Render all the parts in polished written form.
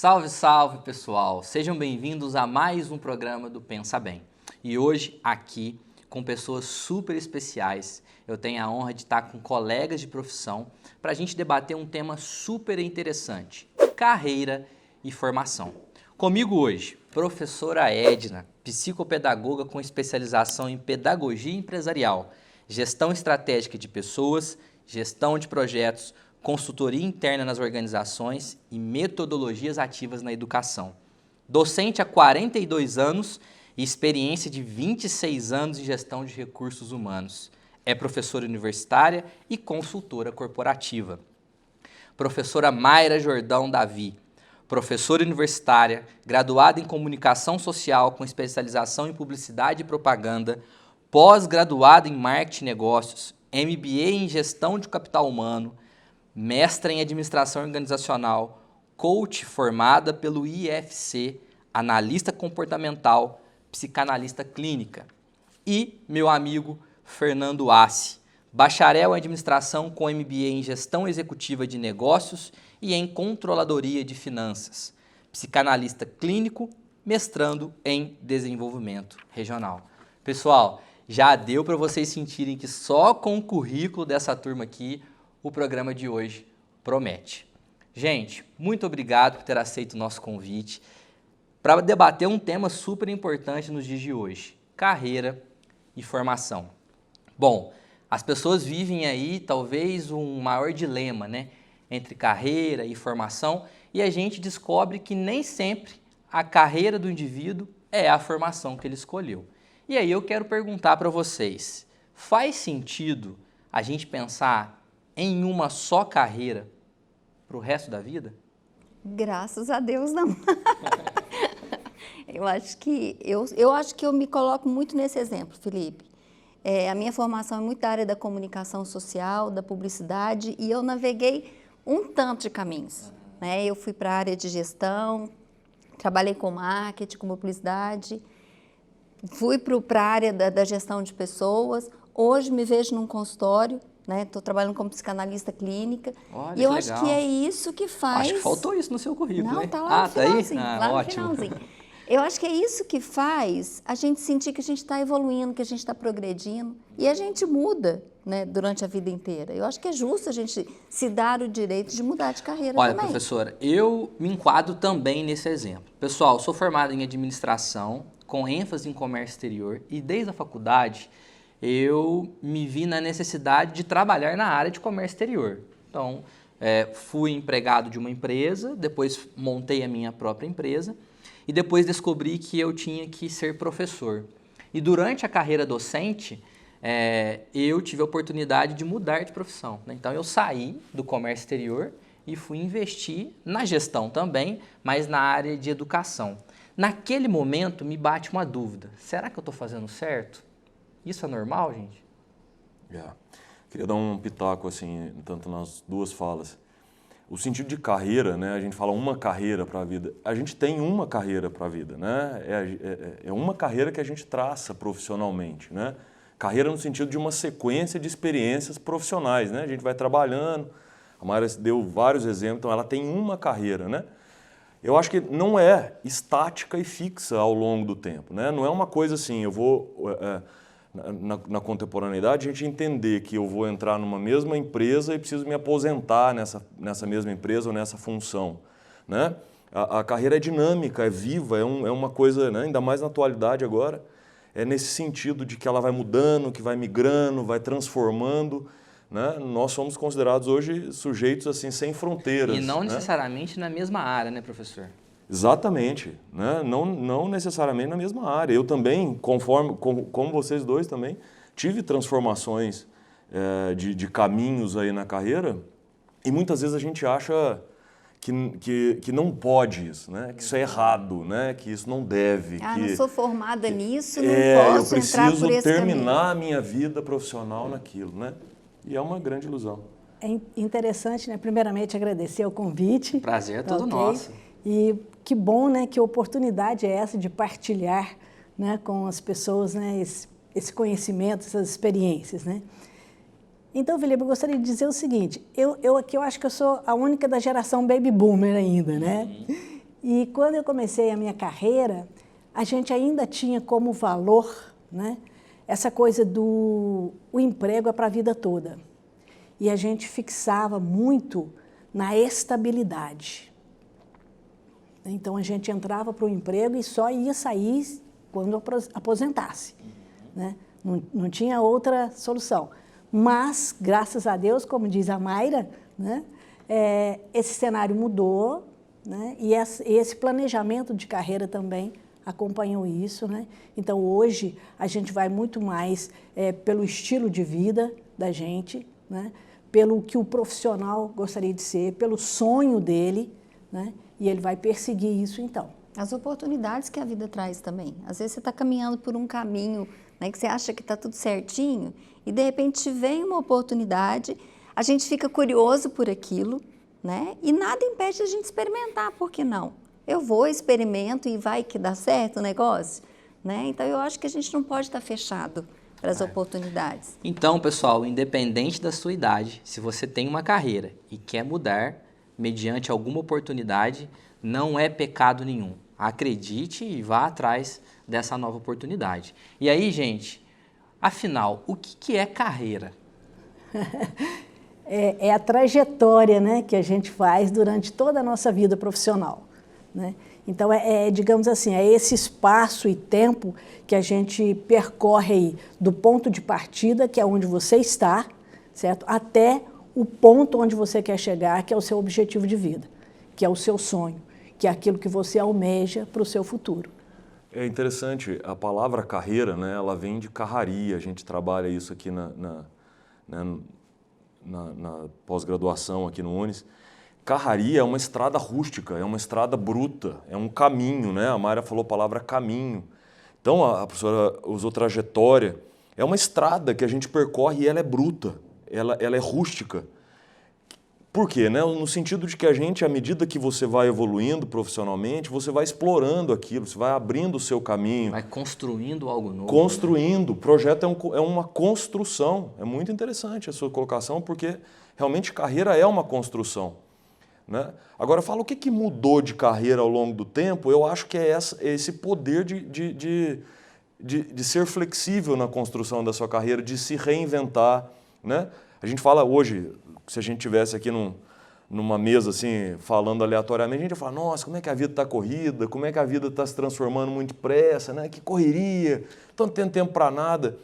Salve, salve, pessoal! Sejam bem-vindos a mais um programa do Pensa Bem. E hoje, aqui, com pessoas super especiais, eu tenho a honra de estar com colegas de profissão para a gente debater um tema super interessante: carreira e formação. Comigo hoje, professora Edna, psicopedagoga com especialização em pedagogia empresarial, gestão estratégica de pessoas, gestão de projetos, consultoria interna nas organizações e metodologias ativas na educação. Docente há 42 anos e experiência de 26 anos em gestão de recursos humanos. É professora universitária e consultora corporativa. Professora Mayra Jordão Davi, professora universitária, graduada em comunicação social com especialização em publicidade e propaganda, pós-graduada em marketing e negócios, MBA em gestão de capital humano, mestra em administração organizacional, coach formada pelo IFC, analista comportamental, psicanalista clínica. E meu amigo Fernando Assi, bacharel em administração com MBA em gestão executiva de negócios e em controladoria de finanças, psicanalista clínico, mestrando em desenvolvimento regional. Pessoal, já deu para vocês sentirem que só com o currículo dessa turma aqui, o programa de hoje promete. Gente, muito obrigado por ter aceito o nosso convite para debater um tema super importante nos dias de hoje: carreira e formação. Bom, as pessoas vivem aí talvez um maior dilema, né, entre carreira e formação, e a gente descobre que nem sempre a carreira do indivíduo é a formação que ele escolheu. E aí eu quero perguntar para vocês: faz sentido a gente pensar em uma só carreira para o resto da vida? Graças a Deus, não. Eu acho que eu me coloco muito nesse exemplo, Felipe. A minha formação é muito da área da comunicação social, da publicidade, e eu naveguei um tanto de caminhos, né? Eu fui para a área de gestão, trabalhei com marketing, com publicidade, fui para a área da gestão de pessoas. Hoje me vejo num consultório, né? Estou trabalhando como psicanalista clínica. Olha, e eu que acho legal. que é isso que faz... Acho que faltou isso no seu currículo, Não, hein? tá lá no finalzinho, tá aí? lá no Ótimo. finalzinho. Eu acho que é isso que faz a gente sentir que a gente está evoluindo, que a gente está progredindo. E a gente muda, né, durante a vida inteira. Eu acho que é justo a gente se dar o direito de mudar de carreira Olha, também. professora, eu me enquadro também nesse exemplo. Pessoal, sou formado em administração, com ênfase em comércio exterior, e desde a faculdade eu me vi na necessidade de trabalhar na área de comércio exterior. Então, fui empregado de uma empresa, depois montei a minha própria empresa e depois descobri que eu tinha que ser professor. E durante a carreira docente, eu tive a oportunidade de mudar de profissão, né? Então, eu saí do comércio exterior e fui investir na gestão também, mas na área de educação. Naquele momento, me bate uma dúvida: será que eu estou fazendo certo? Isso é normal, gente? Queria dar um pitaco, assim, tanto nas duas falas. O sentido de carreira, né? A gente fala uma carreira para a vida. A gente tem uma carreira para a vida, né? É uma carreira que a gente traça profissionalmente, né? Carreira no sentido de uma sequência de experiências profissionais, né? A gente vai trabalhando, a Mayra deu vários exemplos, então ela tem uma carreira, né? Eu acho que não é estática e fixa ao longo do tempo, né? Não é uma coisa assim, eu vou... Na contemporaneidade, a gente entender que eu vou entrar numa mesma empresa e preciso me aposentar nessa mesma empresa ou nessa função, né? A carreira é dinâmica, é viva, é uma coisa, né? Ainda mais na atualidade agora, é nesse sentido de que ela vai mudando, que vai migrando, vai transformando, né? Nós somos considerados hoje sujeitos assim sem fronteiras. E não né? necessariamente na mesma área, né, professor? Exatamente, né? Não necessariamente na mesma área. Eu também, como vocês dois também, tive transformações de caminhos aí na carreira, e muitas vezes a gente acha que não pode isso, né? Que isso é errado, né? Que isso não deve. Não sou formada nisso, não eu posso entrar por preciso esse terminar caminho. a minha vida profissional naquilo, né? E é uma grande ilusão. É interessante, né? Primeiramente, agradecer o convite. O prazer é todo nosso. E que bom, né? Que oportunidade é essa de partilhar, né, com as pessoas, né, esse conhecimento, essas experiências, né? Então, Felipe, eu gostaria de dizer o seguinte: eu aqui eu acho que eu sou a única da geração baby boomer ainda, né? E quando eu comecei a minha carreira, a gente ainda tinha como valor, né, essa coisa do o emprego é para a vida toda. E a gente fixava muito na estabilidade. Então, a gente entrava para o emprego e só ia sair quando aposentasse, né? Não tinha outra solução. Mas, graças a Deus, como diz a Mayra, né, esse cenário mudou, né, e esse planejamento de carreira também acompanhou isso, né? Então, hoje, a gente vai muito mais pelo estilo de vida da gente, né, pelo que o profissional gostaria de ser, pelo sonho dele, né, e ele vai perseguir isso, então. As oportunidades que a vida traz também. Às vezes você está caminhando por um caminho, né, que você acha que está tudo certinho e, de repente, vem uma oportunidade, a gente fica curioso por aquilo, né, e nada impede a gente experimentar, por que não? Eu vou, experimento e vai que dá certo o negócio, né? Então, eu acho que a gente não pode estar fechado para as oportunidades. Então, pessoal, independente da sua idade, se você tem uma carreira e quer mudar mediante alguma oportunidade, não é pecado nenhum. Acredite e vá atrás dessa nova oportunidade. E aí, gente, afinal, o que é carreira? É a trajetória, né, que a gente faz durante toda a nossa vida profissional, né? Então, digamos assim, é esse espaço e tempo que a gente percorre aí, do ponto de partida, que é onde você está, certo? Até o ponto onde você quer chegar, que é o seu objetivo de vida, que é o seu sonho, que é aquilo que você almeja para o seu futuro. É interessante, a palavra carreira, né, ela vem de carraria, a gente trabalha isso aqui na pós-graduação aqui no UNES. Carraria é uma estrada rústica, é uma estrada bruta, é um caminho, né? A Mayra falou a palavra caminho. Então, a professora usou trajetória. É uma estrada que a gente percorre e ela é bruta, ela é rústica. Por quê? Né? No sentido de que a gente, à medida que você vai evoluindo profissionalmente, você vai explorando aquilo, você vai abrindo o seu caminho. Vai construindo algo novo. Construindo. O projeto é uma construção. É muito interessante a sua colocação, porque realmente carreira é uma construção. Né? Agora, fala o que mudou de carreira ao longo do tempo. Eu acho que é esse poder de ser flexível na construção da sua carreira, de se reinventar. Né? A gente fala hoje, se a gente estivesse aqui numa mesa assim, falando aleatoriamente, a gente ia falar, nossa, como é que a vida está corrida, como é que a vida está se transformando muito depressa, né? Que correria, não tendo tempo para nada.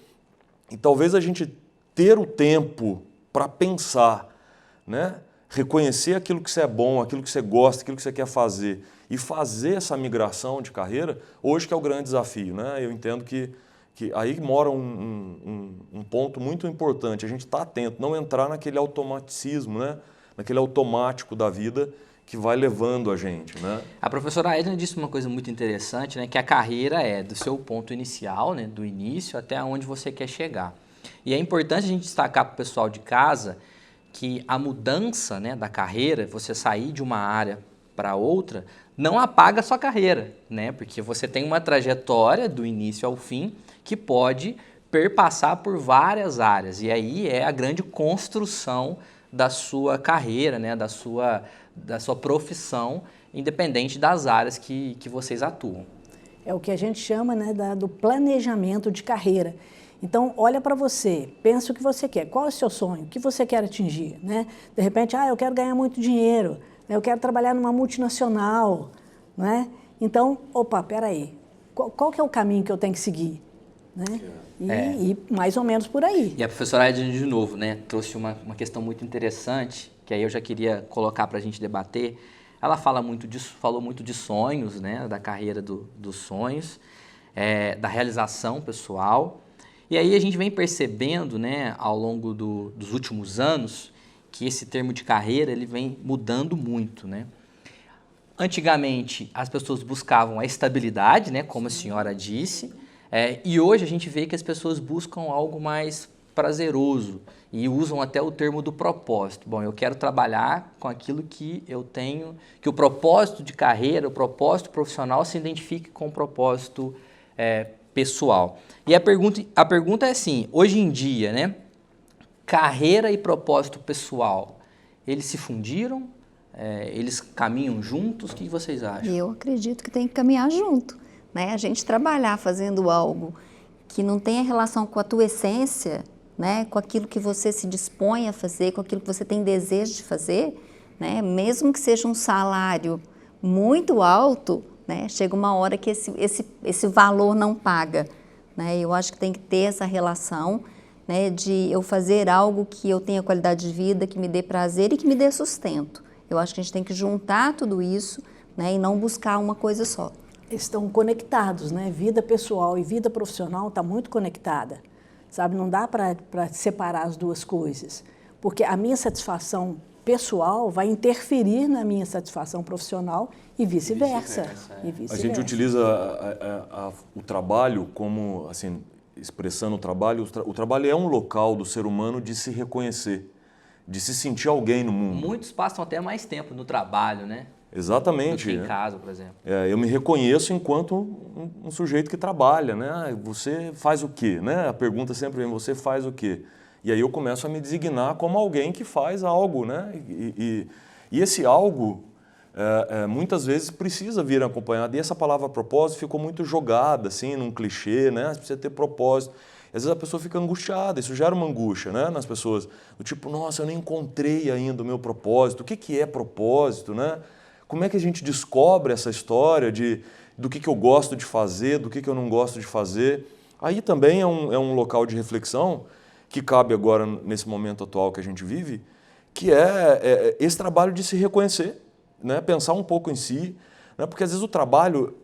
E talvez a gente ter o tempo para pensar, né? Reconhecer aquilo que você é bom, aquilo que você gosta, aquilo que você quer fazer e fazer essa migração de carreira, hoje que é o grande desafio, né? Eu entendo que aí mora um ponto muito importante, a gente está atento, não entrar naquele automaticismo, né? Naquele automático da vida que vai levando a gente, né? A professora Edna disse uma coisa muito interessante, né? Que a carreira é do seu ponto inicial, né? Do início até onde você quer chegar. E é importante a gente destacar para o pessoal de casa que a mudança, né, da carreira, você sair de uma área para outra, não apaga a sua carreira, né? Porque você tem uma trajetória do início ao fim que pode perpassar por várias áreas. E aí é a grande construção da sua carreira, né, da sua profissão, independente das áreas que vocês atuam. É o que a gente chama, né, do planejamento de carreira. Então, olha para você, pensa o que você quer, qual é o seu sonho, o que você quer atingir, né? De repente, eu quero ganhar muito dinheiro, eu quero trabalhar numa multinacional, né? Então, peraí, qual que é o caminho que eu tenho que seguir? Né? E mais ou menos por aí. E a professora Edna, de novo, né, trouxe uma questão muito interessante, que aí eu já queria colocar para a gente debater. Ela falou muito de sonhos, né, da carreira dos sonhos, da realização pessoal. E aí a gente vem percebendo, né, ao longo dos últimos anos, que esse termo de carreira ele vem mudando muito, né? Antigamente, as pessoas buscavam a estabilidade, né, como a senhora disse, e hoje a gente vê que as pessoas buscam algo mais prazeroso e usam até o termo do propósito. Bom, eu quero trabalhar com aquilo que eu tenho, que o propósito de carreira, o propósito profissional se identifique com o propósito pessoal. E a pergunta é assim, hoje em dia, né, carreira e propósito pessoal, eles se fundiram? eles caminham juntos? O que vocês acham? Eu acredito que tem que caminhar junto, né? A gente trabalhar fazendo algo que não tenha relação com a tua essência, né? Com aquilo que você se dispõe a fazer, com aquilo que você tem desejo de fazer, né? Mesmo que seja um salário muito alto, né? Chega uma hora que esse valor não paga, né? Eu acho que tem que ter essa relação, né? De eu fazer algo que eu tenha qualidade de vida, que me dê prazer e que me dê sustento. Eu acho que a gente tem que juntar tudo isso, né? E não buscar uma coisa só. Estão conectados, né? Vida pessoal e vida profissional está muito conectada, sabe? Não dá para separar as duas coisas, porque a minha satisfação pessoal vai interferir na minha satisfação profissional e vice-versa. A gente utiliza o trabalho como, assim, expressando o trabalho é um local do ser humano de se reconhecer, de se sentir alguém no mundo. Muitos passam até mais tempo no trabalho, né? Exatamente. Do que em casa, por exemplo. Eu me reconheço enquanto um sujeito que trabalha, né? Você faz o quê? Né? A pergunta sempre vem, você faz o quê? E aí eu começo a me designar como alguém que faz algo, né? E esse algo, muitas vezes, precisa vir acompanhado. E essa palavra propósito ficou muito jogada, assim, num clichê, né? Você precisa ter propósito. E às vezes a pessoa fica angustiada, isso gera uma angústia, né? Nas pessoas. Do tipo, nossa, eu não encontrei ainda o meu propósito. O que é propósito, né? Como é que a gente descobre essa história do que eu gosto de fazer, do que eu não gosto de fazer? Aí também é um local de reflexão que cabe agora nesse momento atual que a gente vive, que é esse trabalho de se reconhecer, né? Pensar um pouco em si, né? Porque às vezes o trabalho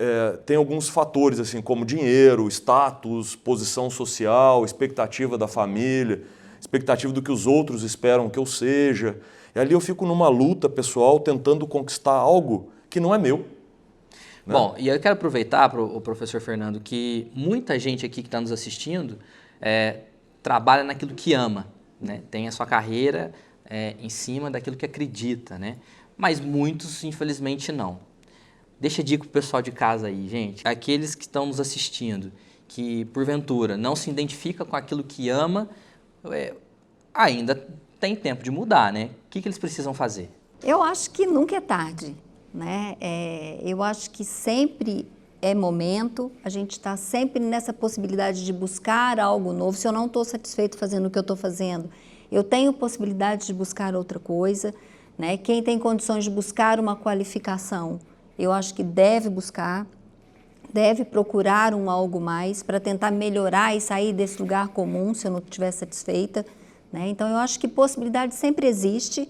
tem alguns fatores, assim, como dinheiro, status, posição social, expectativa da família, expectativa do que os outros esperam que eu seja. E ali eu fico numa luta pessoal tentando conquistar algo que não é meu. Né? Bom, e eu quero aproveitar, o professor Fernando, que muita gente aqui que está nos assistindo trabalha naquilo que ama, né? Tem a sua carreira em cima daquilo que acredita, né? Mas muitos, infelizmente, não. Deixa a dica para o pessoal de casa aí, gente. Aqueles que estão nos assistindo, que porventura não se identifica com aquilo que ama, ainda tem tempo de mudar, né? O que eles precisam fazer? Eu acho que nunca é tarde, né? Eu acho que sempre é momento, a gente está sempre nessa possibilidade de buscar algo novo. Se eu não estou satisfeito fazendo o que eu estou fazendo, eu tenho possibilidade de buscar outra coisa, né? Quem tem condições de buscar uma qualificação, eu acho que deve buscar, deve procurar algo mais para tentar melhorar e sair desse lugar comum se eu não estiver satisfeita. Né? Então, eu acho que possibilidade sempre existe,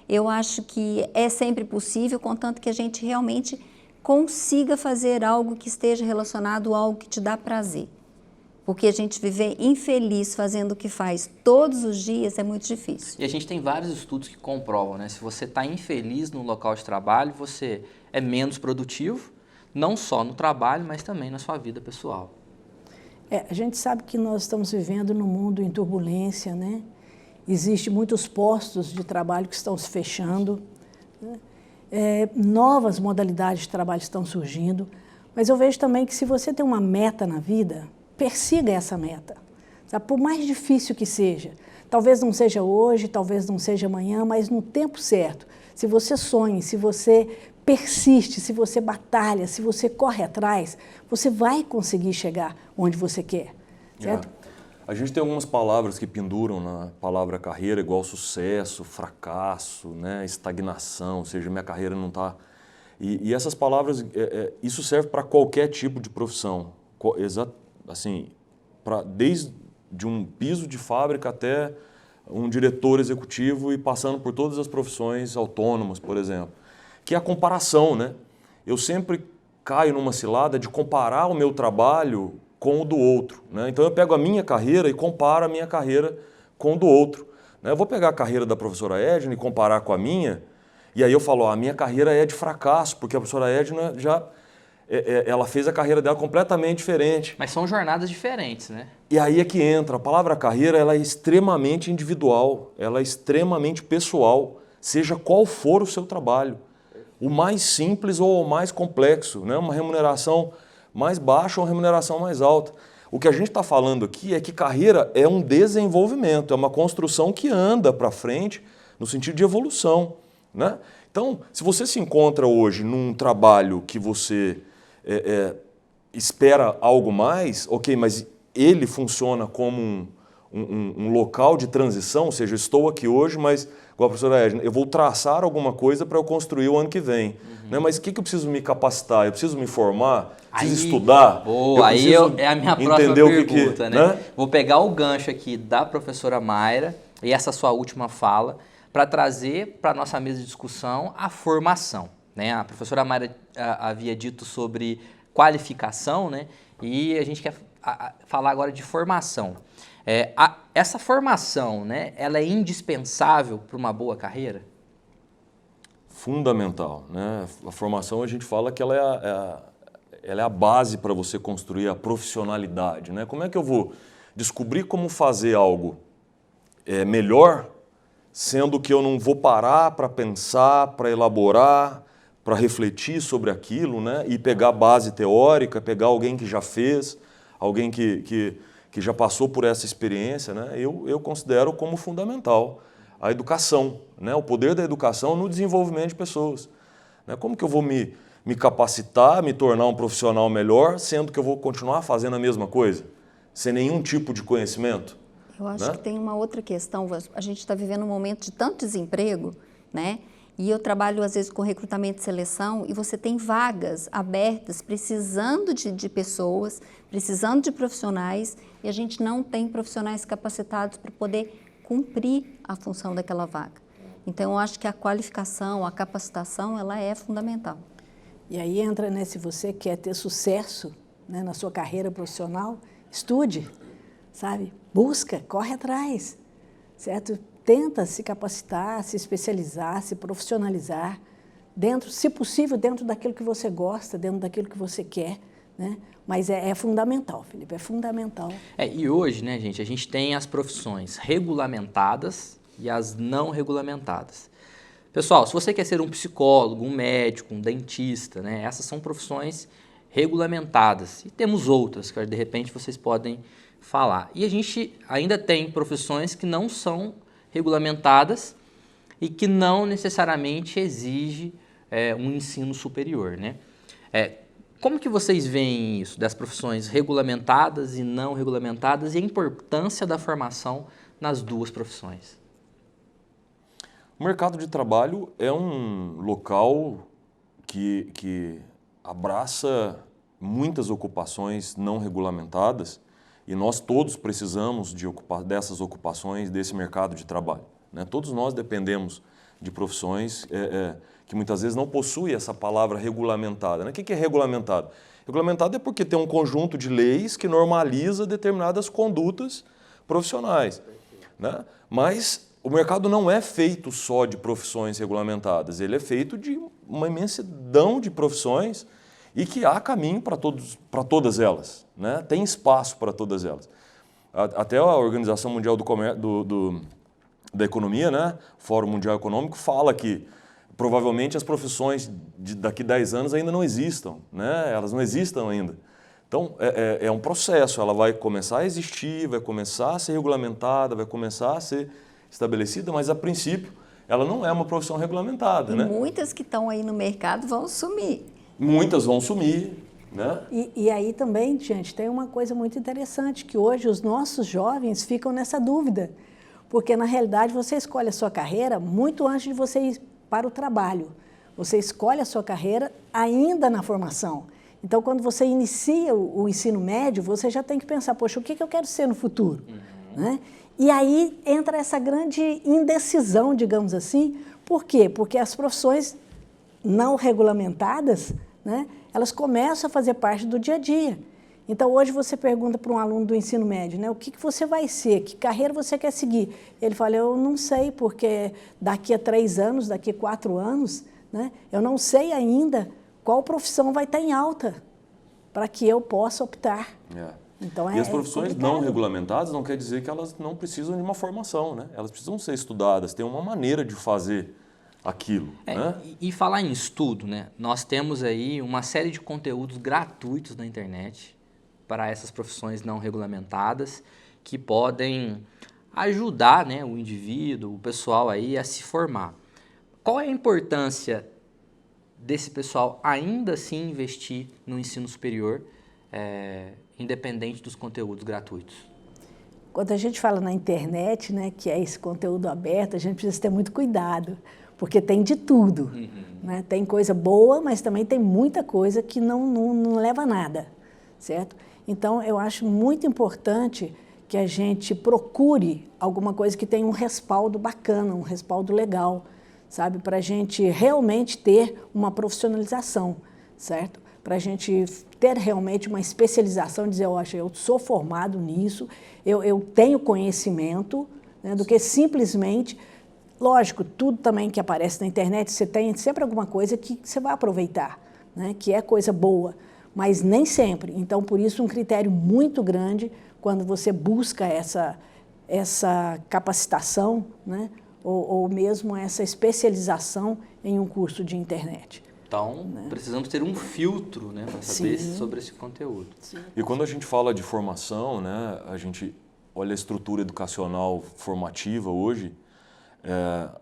eu acho que é sempre possível, contanto que a gente realmente consiga fazer algo que esteja relacionado a algo que te dá prazer. Porque a gente viver infeliz fazendo o que faz todos os dias é muito difícil. E a gente tem vários estudos que comprovam, né? Se você está infeliz no local de trabalho, você é menos produtivo, não só no trabalho, mas também na sua vida pessoal. A gente sabe que nós estamos vivendo num mundo em turbulência, né? Existem muitos postos de trabalho que estão se fechando, né? Novas modalidades de trabalho estão surgindo, mas eu vejo também que se você tem uma meta na vida, persiga essa meta, sabe? Por mais difícil que seja, talvez não seja hoje, talvez não seja amanhã, mas no tempo certo, se você sonha, se você persiste, se você batalha, se você corre atrás, você vai conseguir chegar onde você quer, certo? A gente tem algumas palavras que penduram na palavra carreira, igual sucesso, fracasso, né, estagnação, ou seja, minha carreira não está... E essas palavras, isso serve para qualquer tipo de profissão, assim, desde um piso de fábrica até um diretor executivo e passando por todas as profissões autônomas, por exemplo, que é a comparação, né? Eu sempre caio numa cilada de comparar o meu trabalho com o do outro, né? Então eu pego a minha carreira e comparo a minha carreira com o do outro, né? Eu vou pegar a carreira da professora Edna e comparar com a minha, e aí eu falo, a minha carreira é de fracasso, porque a professora Edna ela fez a carreira dela completamente diferente. Mas são jornadas diferentes, né? E aí é que entra, a palavra carreira, ela é extremamente individual, ela é extremamente pessoal, seja qual for o seu trabalho, o mais simples ou o mais complexo, né? Uma remuneração mais baixa ou uma remuneração mais alta. O que a gente está falando aqui é que carreira é um desenvolvimento, é uma construção que anda para frente no sentido de evolução, né? Então, se você se encontra hoje num trabalho que você espera algo mais, ok, mas ele funciona como um local de transição, ou seja, eu estou aqui hoje, mas, igual a professora Edna, eu vou traçar alguma coisa para eu construir o ano que vem. Né? Mas o que eu preciso me capacitar? Eu preciso me formar? Preciso estudar? É a minha próxima pergunta, né? Vou pegar o gancho aqui da professora Mayra e essa sua última fala para trazer para a nossa mesa de discussão a formação. Né? A professora Mayra havia dito sobre qualificação, né? E a gente quer falar agora de formação. Essa formação, né, ela é indispensável para uma boa carreira? Fundamental, né? A formação, a gente fala que ela é a base para você construir a profissionalidade, né? Como é que eu vou descobrir como fazer algo melhor, sendo que eu não vou parar para pensar, para elaborar, para refletir sobre aquilo, né? E pegar base teórica, pegar alguém que já fez, alguém que já passou por essa experiência, né? Eu considero como fundamental a educação, né? O poder da educação no desenvolvimento de pessoas. Né? Como que eu vou me capacitar, me tornar um profissional melhor, sendo que eu vou continuar fazendo a mesma coisa, sem nenhum tipo de conhecimento? Eu acho que tem uma outra questão. A gente está vivendo um momento de tanto desemprego, né? E eu trabalho, às vezes, com recrutamento e seleção, e você tem vagas abertas, precisando de pessoas, precisando de profissionais, e a gente não tem profissionais capacitados para poder cumprir a função daquela vaga. Então, eu acho que a qualificação, a capacitação, ela é fundamental. E aí entra, né, se você quer ter sucesso, né, na sua carreira profissional, estude, sabe? Busca, corre atrás, certo? Tenta se capacitar, se especializar, se profissionalizar, dentro, se possível, dentro daquilo que você gosta, dentro daquilo que você quer, né? Mas é fundamental, Felipe, é fundamental. E hoje, né, gente, a gente tem as profissões regulamentadas e as não regulamentadas. Pessoal, se você quer ser um psicólogo, um médico, um dentista, né, essas são profissões regulamentadas. E temos outras que, de repente, vocês podem falar. E a gente ainda tem profissões que não são regulamentadas e que não necessariamente exige um ensino superior, né? Como que vocês veem isso, das profissões regulamentadas e não regulamentadas e a importância da formação nas duas profissões? O mercado de trabalho é um local que abraça muitas ocupações não regulamentadas e nós todos precisamos dessas ocupações, desse mercado de trabalho. Né? Todos nós dependemos de profissões que muitas vezes não possuem essa palavra regulamentada. Né? O que é regulamentado? Regulamentado é porque tem um conjunto de leis que normaliza determinadas condutas profissionais. Né? Mas o mercado não é feito só de profissões regulamentadas, ele é feito de uma imensidão de profissões e que há caminho para todas elas, né? Tem espaço para todas elas. Até a Organização Mundial da Economia, né? Fórum Mundial Econômico, fala que provavelmente as profissões daqui a 10 anos ainda não existam, né? Elas não existam ainda. Então, é um processo, ela vai começar a existir, vai começar a ser regulamentada, vai começar a ser estabelecida, mas a princípio ela não é uma profissão regulamentada. E né? muitas que estão aí no mercado vão sumir. Muitas vão sumir. Né? E aí também, gente, tem uma coisa muito interessante, que hoje os nossos jovens ficam nessa dúvida, porque na realidade você escolhe a sua carreira muito antes de você ir para o trabalho. Você escolhe a sua carreira ainda na formação. Então, quando você inicia o ensino médio, você já tem que pensar, poxa, o que eu quero ser no futuro? Né? E aí entra essa grande indecisão, digamos assim. Por quê? Porque as profissões não regulamentadas, né, elas começam a fazer parte do dia a dia. Então, hoje você pergunta para um aluno do ensino médio, né, o que você vai ser, que carreira você quer seguir? Ele fala, eu não sei, porque daqui a 3 anos, daqui a 4 anos, né, eu não sei ainda qual profissão vai estar em alta para que eu possa optar. Então, e as profissões não regulamentadas não quer dizer que elas não precisam de uma formação, né? Elas precisam ser estudadas, tem uma maneira de fazer aquilo. Né? E falar em estudo, né? Nós temos aí uma série de conteúdos gratuitos na internet para essas profissões não regulamentadas que podem ajudar, né, o indivíduo, o pessoal aí a se formar. qual é a importância desse pessoal ainda assim investir no ensino superior, independente dos conteúdos gratuitos? Quando a gente fala na internet, né, que é esse conteúdo aberto, a gente precisa ter muito cuidado, porque tem de tudo. Né? Tem coisa boa, mas também tem muita coisa que não leva a nada, certo? Então, eu acho muito importante que a gente procure alguma coisa que tenha um respaldo bacana, um respaldo legal, sabe? Para a gente realmente ter uma profissionalização, certo? Para a gente ter realmente uma especialização, dizer, eu sou formado nisso, eu tenho conhecimento, né, do que simplesmente... Lógico, tudo também que aparece na internet, você tem sempre alguma coisa que você vai aproveitar, né, que é coisa boa, mas nem sempre. Então, por isso, um critério muito grande quando você busca essa capacitação, né, ou mesmo essa especialização em um curso de internet. Então, precisamos ter um filtro, né, para saber sobre esse conteúdo. Sim. E quando a gente fala de formação, né, a gente olha a estrutura educacional formativa hoje,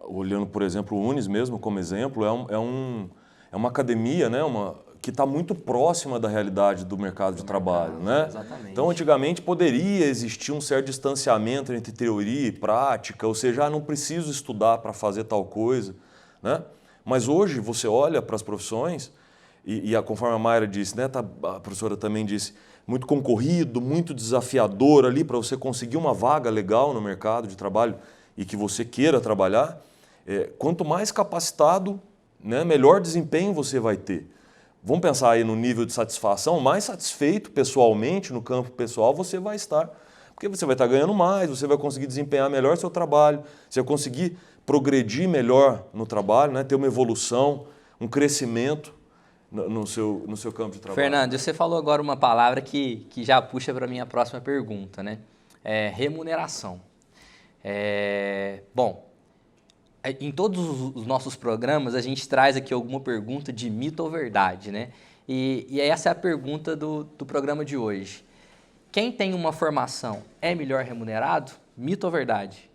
olhando, por exemplo, o Unis mesmo como exemplo, é uma academia, né, que está muito próxima da realidade do mercado de trabalho. Né? Exatamente. Então, antigamente, poderia existir um certo distanciamento entre teoria e prática, ou seja, não preciso estudar para fazer tal coisa. Né? Mas hoje, você olha para as profissões, conforme a Mayra disse, né, a professora também disse, muito concorrido, muito desafiador ali para você conseguir uma vaga legal no mercado de trabalho e que você queira trabalhar, quanto mais capacitado, né, melhor desempenho você vai ter. Vamos pensar aí no nível de satisfação, mais satisfeito pessoalmente, no campo pessoal, você vai estar. Porque você vai estar ganhando mais, você vai conseguir desempenhar melhor seu trabalho, você vai conseguir progredir melhor no trabalho, né, ter uma evolução, um crescimento no seu campo de trabalho. Fernando, você falou agora uma palavra que já puxa para a minha próxima pergunta, né? Remuneração. Bom, em todos os nossos programas a gente traz aqui alguma pergunta de mito ou verdade, né? E essa é a pergunta do programa de hoje. Quem tem uma formação é melhor remunerado? Mito ou verdade?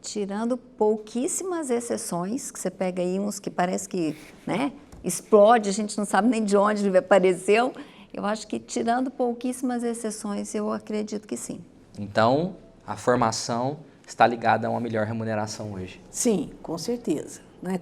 Tirando pouquíssimas exceções, que você pega aí uns que parece que, né, explode, a gente não sabe nem de onde ele apareceu. Eu acho que tirando pouquíssimas exceções, eu acredito que sim. Então, a formação está ligada a uma melhor remuneração hoje. Sim, com certeza. Né?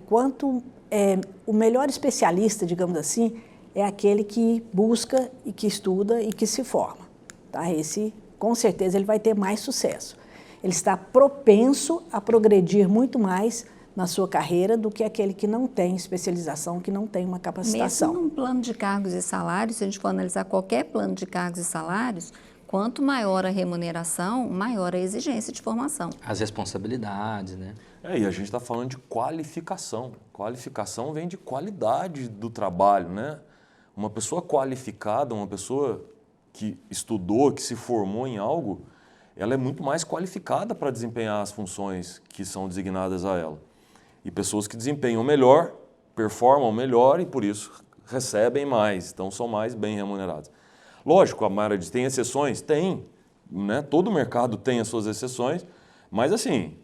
O melhor especialista, digamos assim, é aquele que busca e que estuda e que se forma. Tá? Esse, com certeza, ele vai ter mais sucesso. Ele está propenso a progredir muito mais na sua carreira do que aquele que não tem especialização, que não tem uma capacitação. Mesmo num plano de cargos e salários, se a gente for analisar qualquer plano de cargos e salários, quanto maior a remuneração, maior a exigência de formação. As responsabilidades, né? E a gente está falando de qualificação. Qualificação vem de qualidade do trabalho, né? Uma pessoa qualificada, uma pessoa que estudou, que se formou em algo, ela é muito mais qualificada para desempenhar as funções que são designadas a ela. E pessoas que desempenham melhor, performam melhor e, por isso, recebem mais, então são mais bem remuneradas. Lógico, a Mayra diz, tem exceções? Tem. Né? Todo mercado tem as suas exceções, mas assim,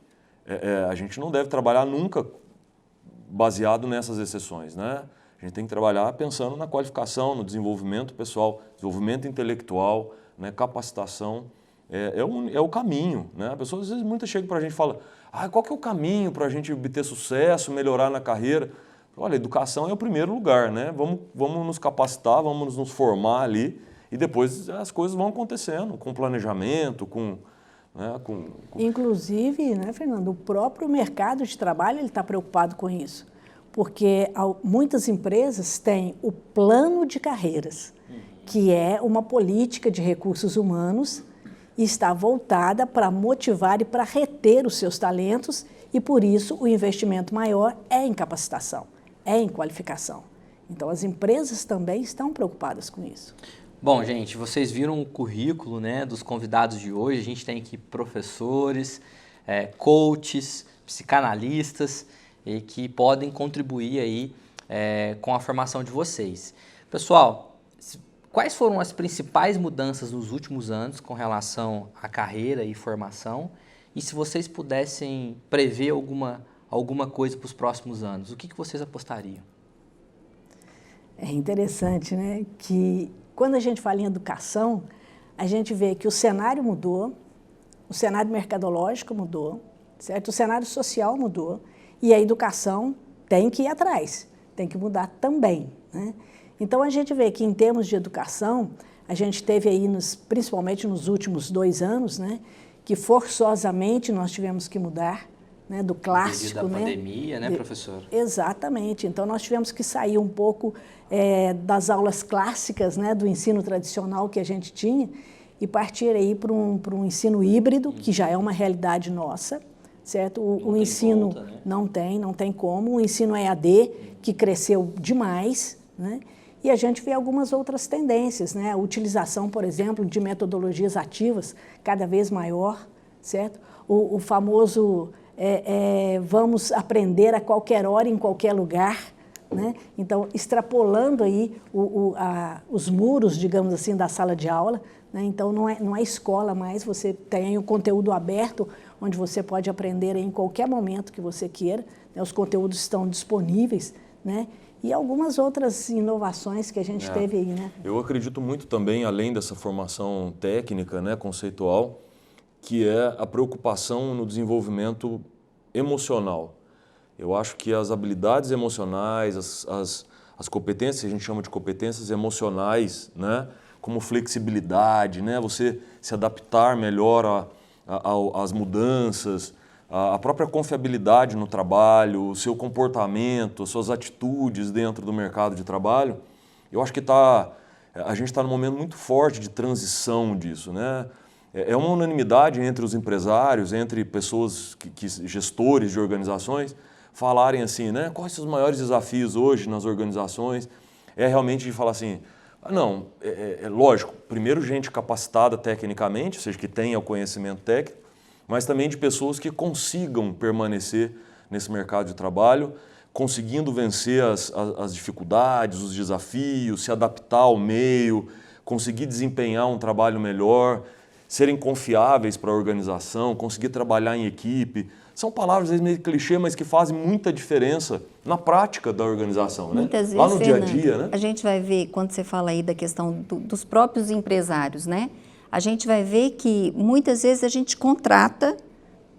a gente não deve trabalhar nunca baseado nessas exceções. Né? A gente tem que trabalhar pensando na qualificação, no desenvolvimento pessoal, desenvolvimento intelectual, né? Capacitação. É o caminho. Né? A pessoa, às vezes, muita chega para a gente e fala, qual que é o caminho para a gente obter sucesso, melhorar na carreira? Olha, a educação é o primeiro lugar, né? Vamos nos capacitar, vamos nos formar ali e depois as coisas vão acontecendo, com planejamento, Inclusive, né, Fernando, o próprio mercado de trabalho está preocupado com isso, porque muitas empresas têm o plano de carreiras, que é uma política de recursos humanos e está voltada para motivar e para reter os seus talentos e, por isso, o investimento maior é em capacitação, é em qualificação. Então, as empresas também estão preocupadas com isso. Bom, gente, vocês viram o currículo, né, dos convidados de hoje. A gente tem aqui professores, coaches, psicanalistas e que podem contribuir aí com a formação de vocês. Pessoal, quais foram as principais mudanças nos últimos anos com relação à carreira e formação? E se vocês pudessem prever alguma alguma coisa para os próximos anos, o que vocês apostariam? É interessante, né, que quando a gente fala em educação, a gente vê que o cenário mudou, o cenário mercadológico mudou, certo? O cenário social mudou e a educação tem que ir atrás, tem que mudar também, né? Então, a gente vê que em termos de educação, a gente teve aí, principalmente nos últimos 2 anos, né, que forçosamente nós tivemos que mudar, né, do clássico. Devido à pandemia, né, professor? Exatamente. Então, nós tivemos que sair um pouco das aulas clássicas, né, do ensino tradicional que a gente tinha e partir aí para um ensino híbrido, que já é uma realidade nossa, certo? O ensino volta, né? não tem como. O ensino EAD, que cresceu demais, né? E a gente vê algumas outras tendências, né? A utilização, por exemplo, de metodologias ativas cada vez maior, certo? O famoso vamos aprender a qualquer hora, em qualquer lugar, né? Então, extrapolando aí os muros, digamos assim, da sala de aula, né? Então, não é escola mais, você tem o conteúdo aberto, onde você pode aprender em qualquer momento que você queira, né? Os conteúdos estão disponíveis, né? E algumas outras inovações que a gente teve aí, né? Eu acredito muito também, além dessa formação técnica, né, conceitual, que é a preocupação no desenvolvimento emocional. Eu acho que as habilidades emocionais, as competências, que a gente chama de competências emocionais, né, como flexibilidade, né, você se adaptar melhor às mudanças, a própria confiabilidade no trabalho, o seu comportamento, as suas atitudes dentro do mercado de trabalho, eu acho que a gente está num momento muito forte de transição disso, né? É uma unanimidade entre os empresários, entre pessoas, gestores de organizações, falarem assim, né? Quais são os maiores desafios hoje nas organizações? É realmente de falar assim, não, é lógico, primeiro gente capacitada tecnicamente, ou seja, que tenha o conhecimento técnico, mas também de pessoas que consigam permanecer nesse mercado de trabalho, conseguindo vencer as dificuldades, os desafios, se adaptar ao meio, conseguir desempenhar um trabalho melhor, serem confiáveis para a organização, conseguir trabalhar em equipe. São palavras às vezes meio clichê, mas que fazem muita diferença na prática da organização, né? Muitas vezes, lá no dia a Fernando, dia, né? a gente vai ver, quando você fala aí da questão dos próprios empresários, né? A gente vai ver que muitas vezes a gente contrata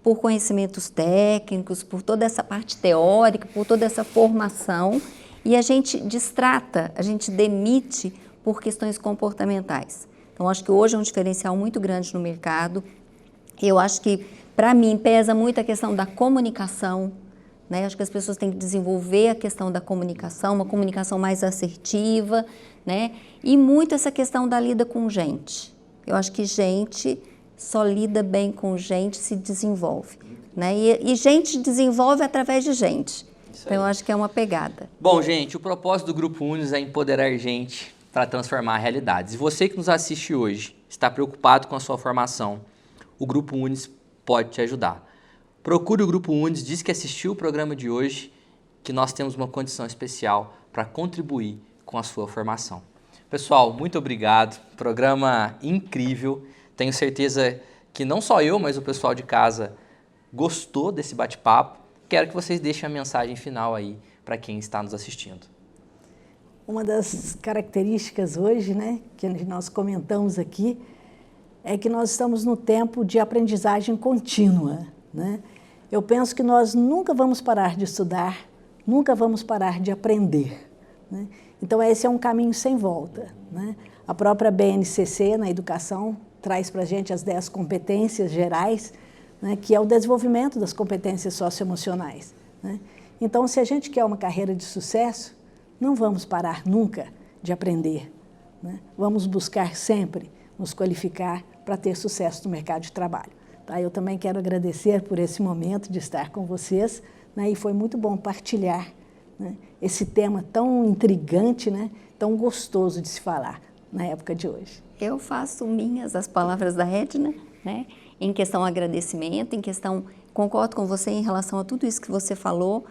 por conhecimentos técnicos, por toda essa parte teórica, por toda essa formação, e a gente distrata, a gente demite por questões comportamentais. Então, acho que hoje é um diferencial muito grande no mercado. Eu acho que, para mim, pesa muito a questão da comunicação, né? Acho que as pessoas têm que desenvolver a questão da comunicação, uma comunicação mais assertiva, né? E muito essa questão da lida com gente. Eu acho que gente só lida bem com gente, se desenvolve, né? E gente desenvolve através de gente. Então, eu acho que é uma pegada. Bom, gente, o propósito do Grupo Unis é empoderar gente para transformar realidades. E você que nos assiste hoje, está preocupado com a sua formação, o Grupo Unis pode te ajudar. Procure o Grupo Unis, diz que assistiu o programa de hoje, que nós temos uma condição especial para contribuir com a sua formação. Pessoal, muito obrigado. Programa incrível. Tenho certeza que não só eu, mas o pessoal de casa gostou desse bate-papo. Quero que vocês deixem a mensagem final aí para quem está nos assistindo. Uma das características hoje, né, que nós comentamos aqui, é que nós estamos no tempo de aprendizagem contínua, né? Eu penso que nós nunca vamos parar de estudar, nunca vamos parar de aprender, né? Então, esse é um caminho sem volta, né? A própria BNCC, na educação, traz para a gente as 10 competências gerais, né, que é o desenvolvimento das competências socioemocionais, né? Então, se a gente quer uma carreira de sucesso, não vamos parar nunca de aprender, né? Vamos buscar sempre nos qualificar para ter sucesso no mercado de trabalho. Tá? Eu também quero agradecer por esse momento de estar com vocês, né? E foi muito bom partilhar, né, esse tema tão intrigante, né, tão gostoso de se falar na época de hoje. Eu faço minhas as palavras da Edna, né, em questão agradecimento, em questão, concordo com você em relação a tudo isso que você falou,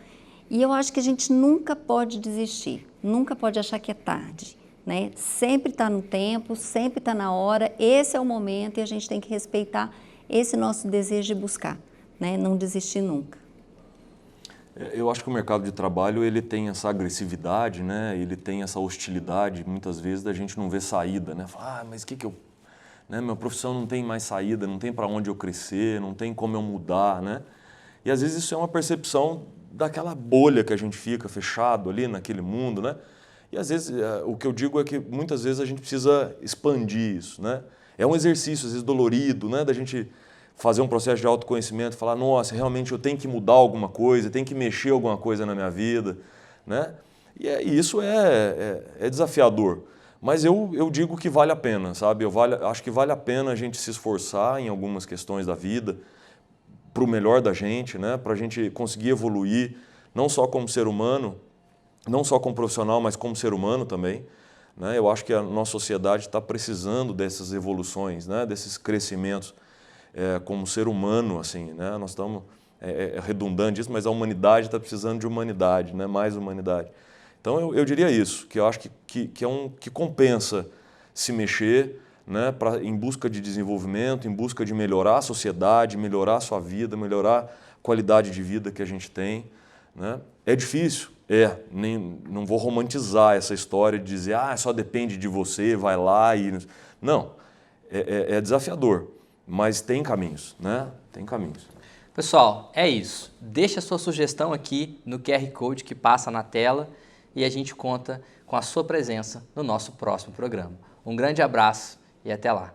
e eu acho que a gente nunca pode desistir, nunca pode achar que é tarde, né? Sempre está no tempo, sempre está na hora, esse é o momento e a gente tem que respeitar esse nosso desejo de buscar, né? Não desistir nunca. Eu acho que o mercado de trabalho ele tem essa agressividade, né? Ele tem essa hostilidade, muitas vezes, da gente não ver saída, né? Fala, mas o que eu... Né? Minha profissão não tem mais saída, não tem para onde eu crescer, não tem como eu mudar, né? E às vezes isso é uma percepção daquela bolha que a gente fica fechado ali naquele mundo, né? E às vezes o que eu digo é que muitas vezes a gente precisa expandir isso, né? É um exercício às vezes dolorido, né? Da gente fazer um processo de autoconhecimento, falar, nossa, realmente eu tenho que mudar alguma coisa, tenho que mexer alguma coisa na minha vida, né? E isso é desafiador. Mas eu digo que vale a pena, sabe? Acho que vale a pena a gente se esforçar em algumas questões da vida para o melhor da gente, né? Para a gente conseguir evoluir, não só como ser humano, não só como profissional, mas como ser humano também, né? Eu acho que a nossa sociedade está precisando dessas evoluções, né? Desses crescimentos como ser humano, assim, né? Nós estamos, é redundante isso, mas a humanidade está precisando de humanidade, né? Mais humanidade. Então eu diria isso, que eu acho que compensa se mexer, né? Em busca de desenvolvimento, em busca de melhorar a sociedade, melhorar a sua vida, melhorar a qualidade de vida que a gente tem, né? É difícil, não vou romantizar essa história de dizer, só depende de você, vai lá e... Não, é desafiador. Mas tem caminhos, né? Tem caminhos. Pessoal, é isso. Deixa a sua sugestão aqui no QR Code que passa na tela e a gente conta com a sua presença no nosso próximo programa. Um grande abraço e até lá.